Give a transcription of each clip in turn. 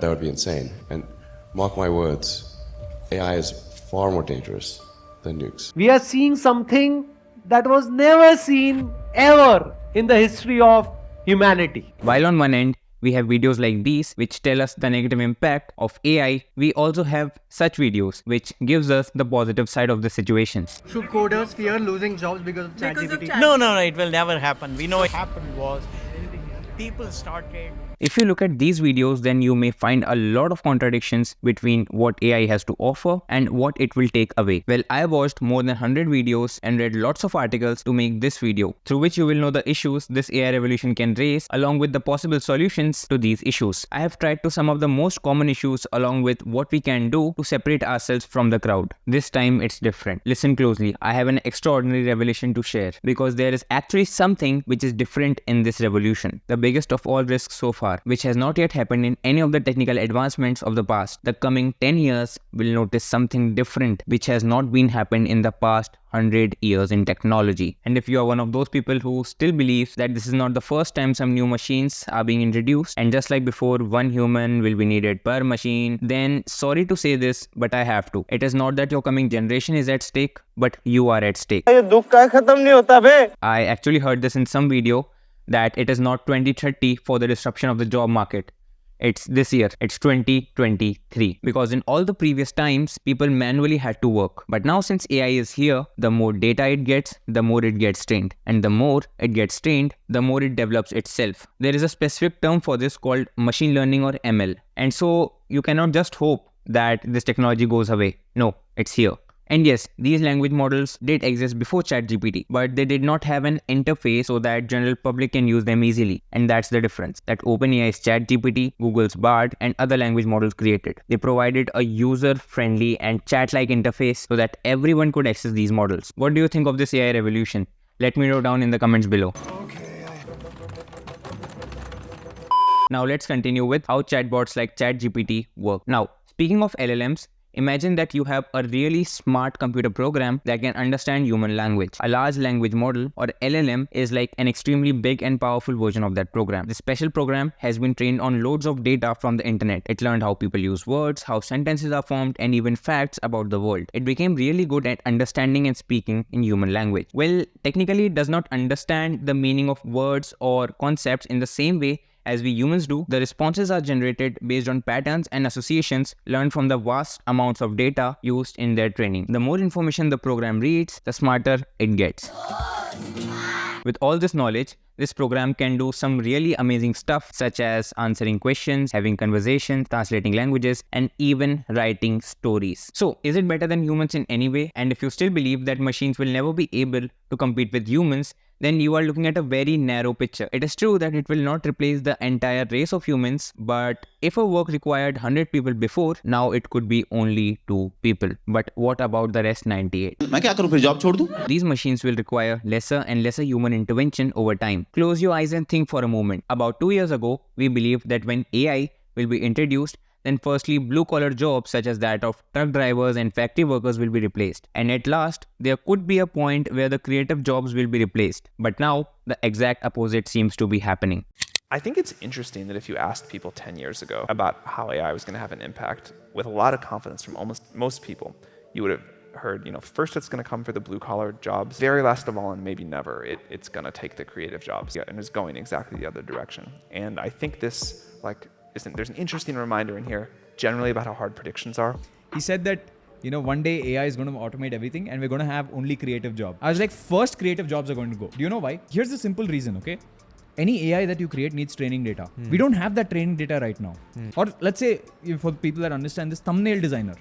That would be insane. And mark my words, AI is far more dangerous than nukes. We are seeing something that was never seen ever in the history of humanity. While on one end, we have videos like these which tell us the negative impact of AI, we also have such videos which gives us the positive side of the situation. Should coders fear losing jobs because of ChatGPT? No, it will never happen. We know what happened was people started. If you look at these videos, then you may find a lot of contradictions between what AI has to offer and what it will take away. Well, I watched more than 100 videos and read lots of articles to make this video, through which you will know the issues this AI revolution can raise along with the possible solutions to these issues. I have tried to some of the most common issues along with what we can do to separate ourselves from the crowd. This time it's different. Listen closely, I have an extraordinary revelation to share because there is actually something which is different in this revolution. The biggest of all risks so far, which has not yet happened in any of the technical advancements of the past. The coming 10 years will notice something different which has not been happened in the past 100 years in technology. And if you are one of those people who still believes that this is not the first time some new machines are being introduced and just like before one human will be needed per machine, then sorry to say this, but I have to. It is not that your coming generation is at stake, but you are at stake. I actually heard this in some video that it is not 2030 for the disruption of the job market. It's this year, it's 2023. Because in all the previous times, people manually had to work. But now since AI is here, the more data it gets, the more it gets trained. And the more it gets trained, the more it develops itself. There is a specific term for this called machine learning or ML. And so you cannot just hope that this technology goes away. No, it's here. And yes, these language models did exist before ChatGPT, but they did not have an interface so that general public can use them easily. And that's the difference that OpenAI's ChatGPT, Google's Bard, and other language models created. They provided a user-friendly and chat-like interface so that everyone could access these models. What do you think of this AI revolution? Let me know down in the comments below. Now let's continue with how chatbots like ChatGPT work. Now, speaking of LLMs, imagine that you have a really smart computer program that can understand human language. A large language model or LLM is like an extremely big and powerful version of that program. This special program has been trained on loads of data from the internet. It learned how people use words, how sentences are formed, and even facts about the world. It became really good at understanding and speaking in human language. Well, technically it does not understand the meaning of words or concepts in the same way as we humans do. The responses are generated based on patterns and associations learned from the vast amounts of data used in their training. The more information the program reads, the smarter it gets. With all this knowledge, this program can do some really amazing stuff such as answering questions, having conversations, translating languages, and even writing stories. So, is it better than humans in any way? And if you still believe that machines will never be able to compete with humans, then you are looking at a very narrow picture. It is true that it will not replace the entire race of humans, but if a work required 100 people before, now it could be only 2 people. But what about the rest 98? These machines will require lesser and lesser human intervention over time. Close your eyes and think for a moment. About 2 years ago, we believed that when AI will be introduced, then firstly, blue-collar jobs such as that of truck drivers and factory workers will be replaced. And at last, there could be a point where the creative jobs will be replaced. But now, the exact opposite seems to be happening. I think it's interesting that if you asked people 10 years ago about how AI was going to have an impact, with a lot of confidence from almost most people, you would have heard, first it's going to come for the blue-collar jobs, very last of all and maybe never, it's going to take the creative jobs. And it's going exactly the other direction. And I think this, there's an interesting reminder in here generally about how hard predictions are. He said that, one day AI is going to automate everything and we're going to have only creative jobs. I was like, first creative jobs are going to go. Do you know why? Here's the simple reason, okay? Any AI that you create needs training data. We don't have that training data right now. Or let's say, for people that understand this, thumbnail designer.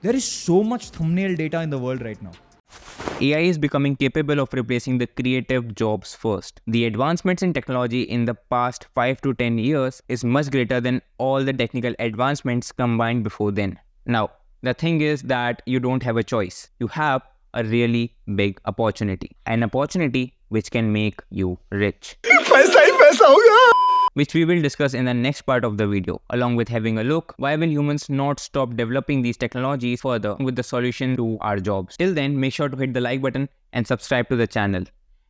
There is so much thumbnail data in the world right now. AI is becoming capable of replacing the creative jobs first. The advancements in technology in the past 5 to 10 years is much greater than all the technical advancements combined before then. Now, the thing is that you don't have a choice. You have a really big opportunity. An opportunity which can make you rich. Which we will discuss in the next part of the video, along with having a look why will humans not stop developing these technologies further with the solution to our jobs. Till then, make sure to hit the like button and subscribe to the channel,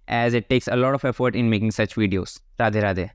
as it takes a lot of effort in making such videos. Radhe Radhe.